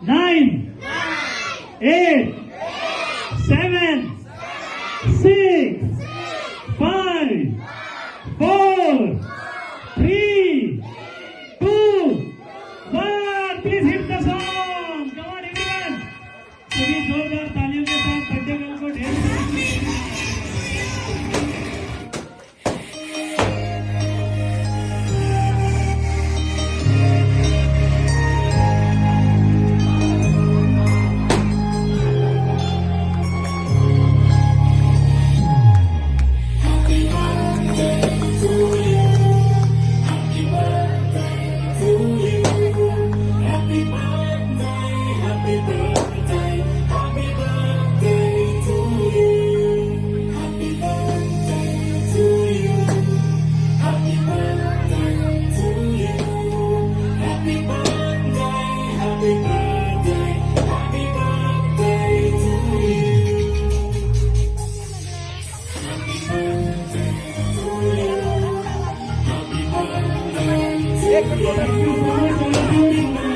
9, 8, 7, 6, 5, 4, 3, 2, 1. Please hit the song. Come on, everyone. सभी जोरदार तालियों के साथ बर्थडे गर्ल को ढेर सारी Thank you so much.